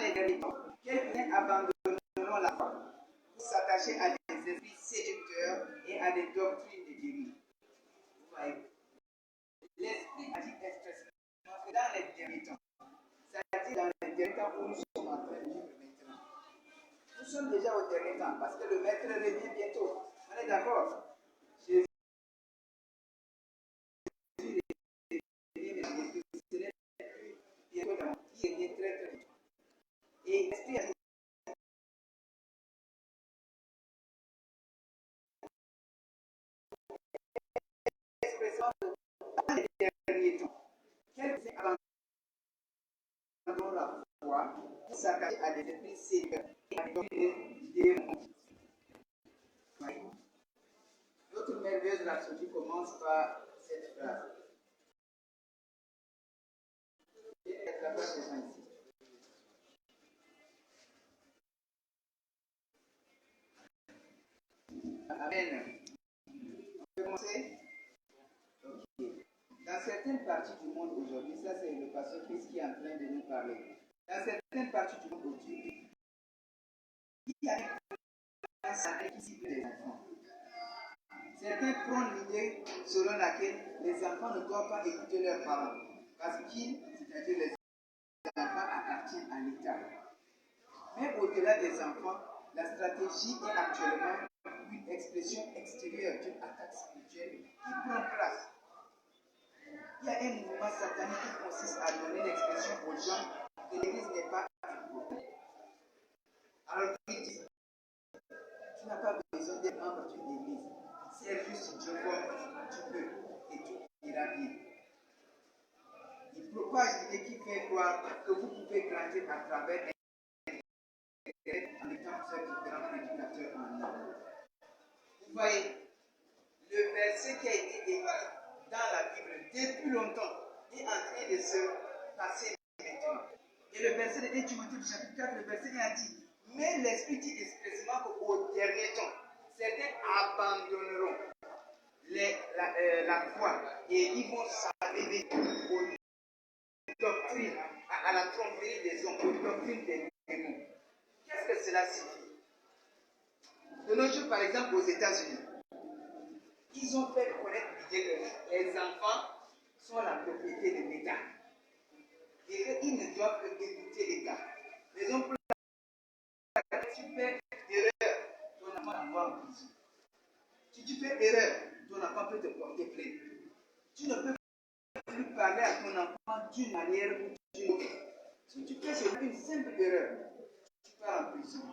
les derniers temps, quelques-uns abandonneront la foi pour s'attacher à des esprits séducteurs et à des doctrines de dérive. Vous voyez, l'Esprit a dit expressément que dans les derniers temps, c'est-à-dire dans les derniers temps où nous sommes en train de vivre maintenant, nous sommes déjà au dernier temps parce que le Maître revient bientôt. On est d'accord? Jésus qui revient très très vite. Et l'Esprit a dit expressément dans les derniers temps, quelques-uns abandonneront la foi pour s'attacher à des esprits séducteurs et à des doctrines de démons. Notre merveilleuse rhapsodie commence par cette phrase. Et la phrase est ici. Amen. On peut commencer? Ok. Dans certaines parties du monde aujourd'hui, ça c'est le pasteur Christ qui est en train de nous parler. Dans certaines parties du monde aujourd'hui, il y a un sacré qui cible les enfants. Certains prennent l'idée selon laquelle les enfants ne doivent pas écouter leurs parents, parce qu'ils, c'est-à-dire les enfants, appartiennent à l'État. Mais au-delà des enfants, la stratégie est actuellement une expression extérieure d'une attaque spirituelle qui prend place. Il y a un mouvement satanique qui consiste à donner l'expression aux gens que l'Église n'est pas importante. Alors qu'il dit, tu n'as pas besoin d'être membre d'une Église. Serre juste Dieu comme tu peux et tout ira bien. Il propage l'idée qui fait croire que vous pouvez grandir à travers Internet en étant seul grand prédicateur en ligne. Vous voyez, le verset qui a été écrit dans la Bible depuis longtemps est en train de se passer maintenant. Et le verset de 1 Timothée chapitre 4, le verset 1 a dit, mais l'Esprit dit expressément qu'au dernier temps, certains abandonneront la foi et ils vont s'arriver aux doctrines, à la tromperie des hommes, aux doctrines des démons. Qu'est-ce que cela signifie? De nos jours, par exemple, aux États-Unis, ils ont fait connaître l'idée que les enfants sont la propriété de l'État et qu'ils ne doivent que écouter l'État. Raison pour laquelle si tu fais erreur, ton enfant t'envoie en prison. Si tu fais erreur, ton enfant peut te porter plainte. Tu ne peux plus parler à ton enfant d'une manière ou d'une autre. Si tu fais une simple erreur, tu pars en prison.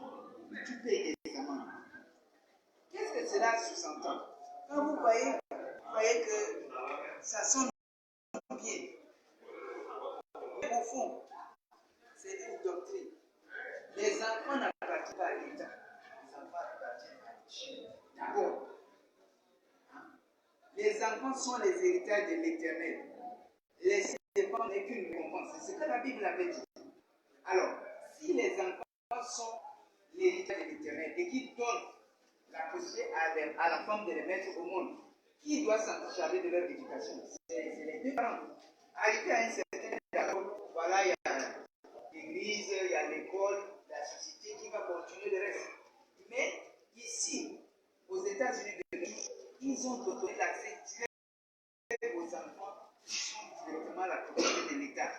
Tu payes des amendes. Qu'est-ce que cela sous-entend? Quand vous voyez que ça sonne bien, mais au fond, c'est une doctrine. Les enfants n'appartiennent pas à l'État. Les enfants appartiennent à Dieu. D'abord, les enfants sont les héritages de l'Éternel. Les enfants n'est qu'une récompense. C'est ce que la Bible avait dit. Alors, si les enfants sont l'héritage de l'Éternel et qu'ils donnent la possibilité à la femme de les mettre au monde, qui doit s'en charger de leur éducation? C'est les deux parents. Arrivé à un certain d'accord, voilà, il y a l'église, il y a l'école, la société qui va continuer le reste. Mais ici, aux États-Unis, ils ont donné l'accès direct aux enfants qui sont directement la propriété de l'État,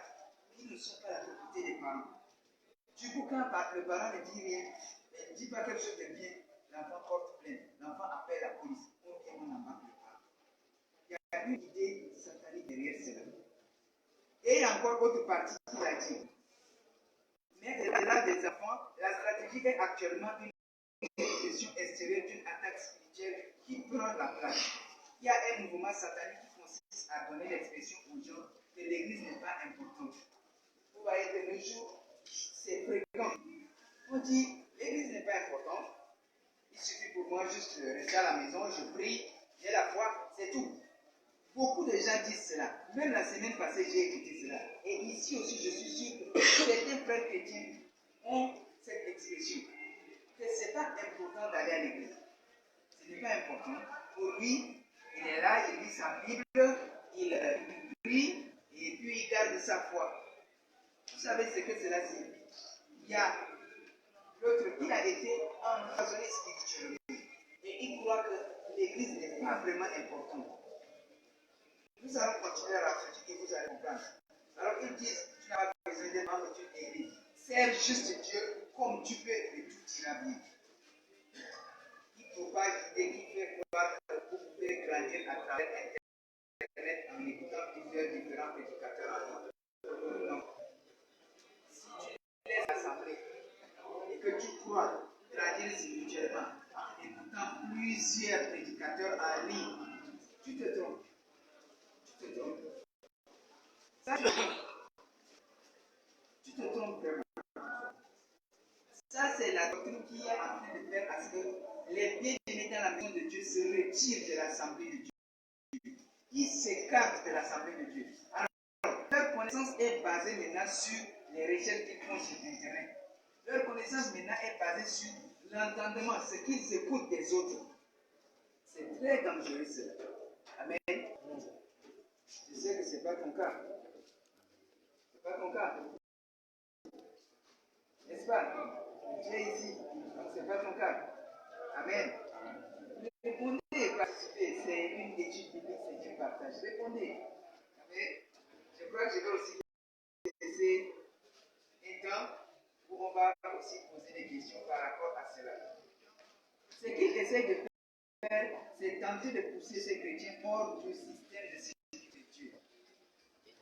qui ne sont pas la propriété des parents. Du coup, quand le parent ne dit rien, ne dit pas quelque chose de bien, l'enfant porte plainte, l'enfant appelle la police, on vient, on embarque le parent. Il y a une idée satanique derrière cela. Et encore autre partie qui l'a dit. Mais au-delà des enfants, la stratégie est actuellement une question extérieure d'une attaque spirituelle qui prend la place. Il y a un mouvement satanique qui consiste à donner l'expression aux gens que l'Église n'est pas importante. Vous voyez, de nos jours, c'est fréquent. On dit, l'Église n'est pas importante. Il suffit pour moi juste de rester à la maison, je prie, j'ai la foi, c'est tout. Beaucoup de gens disent cela. Même la semaine passée, j'ai écouté cela. Et ici aussi, je suis sûr que certains frères chrétiens ont cette expression. Que ce n'est pas important d'aller à l'église. Ce n'est pas important. Pour lui, il est là, il lit sa Bible, il prie, et puis il garde sa foi. Vous savez ce que cela signifie? il y a l'autre, il a été empoisonné spirituellement. Et il croit que l'église n'est pas vraiment importante. Nous allons continuer à réfléchir et vous allez comprendre. Alors ils disent, tu n'as pas besoin d'être membre d'une église. Serve juste Dieu comme tu peux et tout ira bien. Il propage l'idée qui fait croire que vous pouvez grandir à travers Internet en écoutant plusieurs différents prédicateurs en ligne. Non. Si tu laisses l'assemblée et que tu crois grandir spirituellement en écoutant plusieurs prédicateurs en ligne, tu te trompes. Tu te trompes. Ça, tu te trompes vraiment. Ça, c'est la doctrine qui est en train de faire à ce que les bien-aimés dans la maison de Dieu se retirent de l'assemblée de Dieu. Ils s'écartent de l'assemblée de Dieu. Alors, leur connaissance est basée maintenant sur les recherches qu'ils font sur Internet. Leur connaissance maintenant est basée sur l'entendement, ce qu'ils écoutent des autres. C'est très dangereux cela. Amen. Je sais que ce n'est pas ton cas. Ce n'est pas ton cas. N'est-ce pas? Tu es ici, donc ce n'est pas ton cas. Amen. Répondez, participez. C'est une étude biblique, c'est du partage. Répondez. Amen. Je crois que je vais aussi laisser un temps où on va aussi poser des questions par rapport à cela. Ce qu'il essaie de faire, c'est tenter de pousser ces chrétiens hors du système de sécurité que Dieu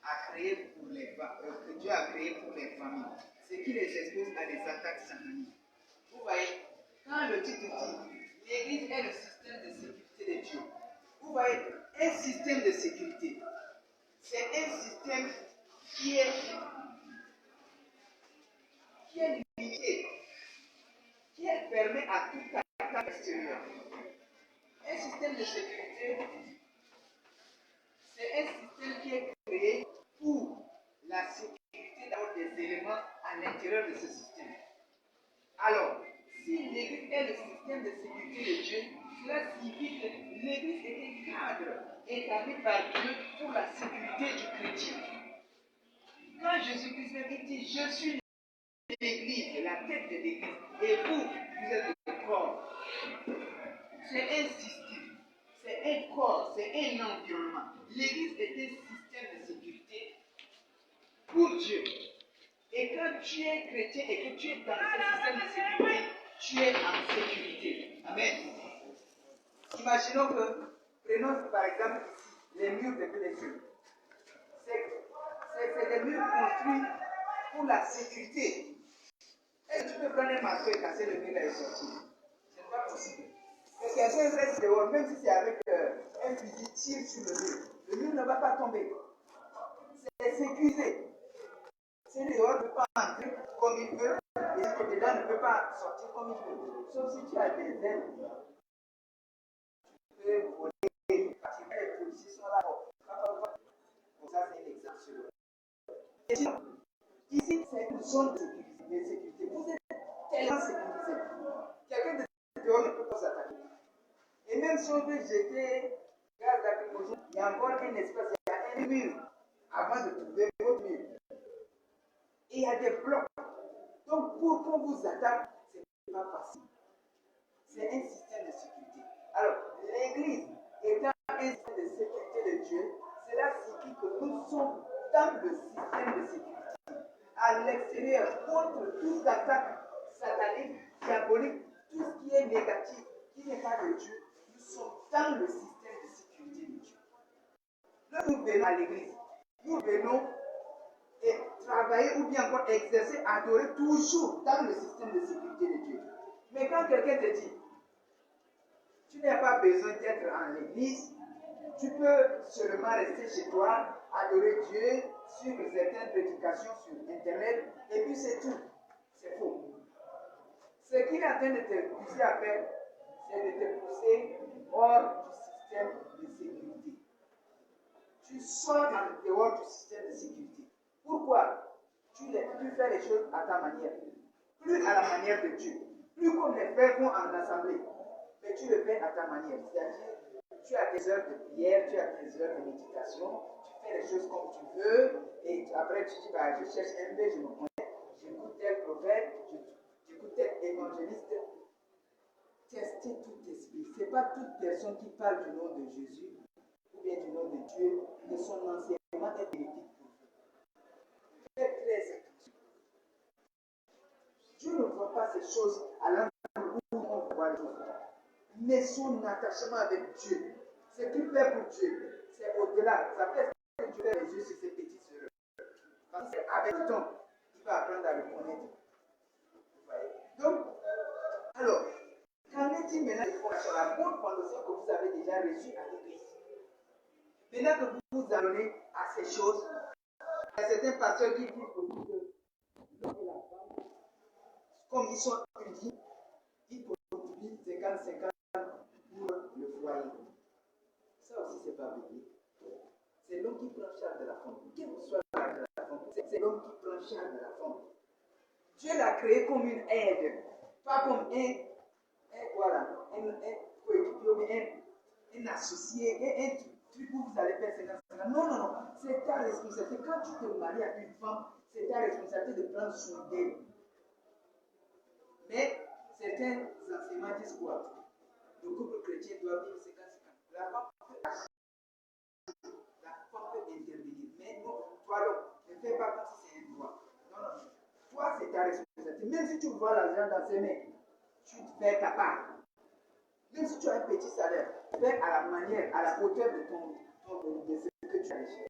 a créé pour les que Dieu a créé pour les familles. Ce qui les expose à des attaques sataniques. Vous voyez, quand le titre dit l'Église est le système de sécurité de Dieu, vous voyez, un système de sécurité, c'est un système qui est limité, qui permet à toute attaque extérieure. Un système de sécurité, c'est un système qui est créé pour la sécurité d'avoir des éléments à l'intérieur de ce système. Alors, si l'Église est le système de sécurité de Dieu, cela signifie que l'Église est un cadre établi par Dieu pour la sécurité du chrétien. Quand Jésus-Christ dit, je suis l'Église, la tête de l'Église, et vous êtes le corps. C'est un système, c'est un corps, c'est un environnement. L'Église est un système de sécurité pour Dieu. Et quand tu es chrétien et que tu es dans ce système de sécurité, tu es en sécurité. Amen. Imaginons que, prenons par exemple ici, les murs de blessures. C'est des murs construits pour la sécurité. Est-ce que tu peux prendre un marteau et casser le mur et sortir? Ce n'est pas possible. Mais quelqu'un reste dehors, même si c'est avec un fusil, tire sur le mur ne va pas tomber. C'est sécurisé. Celui dehors ne peut pas entrer comme il veut, et celui dedans ne peut pas sortir comme il veut. Sauf si tu as des ailes. Tu peux voler, partir, les policiers sont là. Bon, ça, c'est un exemple sur le. Et sinon, ici, c'est une zone de sécurité. Vous êtes tellement sécurisé. Quelqu'un de dehors ne peut pas vous attaquer. Et même si on veut jeter gaz lacrymogène, il y a encore un espace, il y a un mur avant de trouver votre mur. Et il y a des blocs. Donc, pour qu'on vous attaque, ce n'est pas facile. C'est un système de sécurité. Alors, l'Église étant un système de sécurité de Dieu, cela signifie que nous sommes dans le système de sécurité. À l'extérieur, contre toute attaque satanique, diabolique, tout ce qui est négatif, qui n'est pas de Dieu, nous sommes dans le système de sécurité de Dieu. Là, nous venons à l'Église. Nous venons et travailler ou bien encore exercer, adorer toujours dans le système de sécurité de Dieu. Mais quand quelqu'un te dit, tu n'as pas besoin d'être en l'église, tu peux seulement rester chez toi, adorer Dieu, suivre certaines prédications sur Internet, et puis c'est tout. C'est faux. Ce qu'il est en train de te pousser à faire, c'est de te pousser hors du système de sécurité. Tu sors en dehors du système de sécurité. Pourquoi? Tu fais les choses à ta manière. Plus à la manière de Dieu. Plus comme les frères vont en assemblée. Mais tu le fais à ta manière. C'est-à-dire, tu as tes heures de prière, tu as tes heures de méditation, tu fais les choses comme tu veux, et après tu dis, bah, je cherche un peu, je me connais, j'écoute tel prophète, j'écoute tel évangéliste. Tester tout esprit. Ce n'est pas toute personne qui parle du nom de Jésus ou bien du nom de Dieu que son enseignement est bénéfique pour vous. Faites très attention. Dieu ne voit pas ces choses à l'endroit où on voit les choses. Mais son attachement avec Dieu, ce qu'il fait pour Dieu, c'est au-delà. Ça fait que Dieu fait les yeux sur ses petites sœurs. Parce qu'avec le temps, il va apprendre à le connaître. Vous voyez? Donc, alors, qu'en est-il maintenant des fondations? La bonne fondation que vous avez déjà reçue à l'église. Maintenant que vous vous allez à ces choses, il y a certains pasteurs qui disent aussi que l'homme et la femme, comme ils sont unis, ils produisent 50-50 pour le foyer. Ça aussi, c'est pas biblique. C'est l'homme qui prend charge de la femme. Quel que soit l'âge de la femme, c'est l'homme qui prend charge de la femme. Dieu l'a créé comme une aide, pas comme un coéquipier, un associé, un truc où vous allez faire 50-50. Non, non, non. C'est ta responsabilité. Quand tu te maries à une femme, c'est ta responsabilité de prendre soin d'elle. Mais certains enseignements disent quoi? Le couple chrétien doit vivre 50-50. La femme peut intervenir. Mais non, toi, ne fais pas comme si c'est un droit. Non, non, non. Toi, c'est ta responsabilité. Même si tu vois l'argent dans ses mains, tu fais ta part. Même si tu as un petit salaire, fais à la manière, à la hauteur de ce que tu as reçu.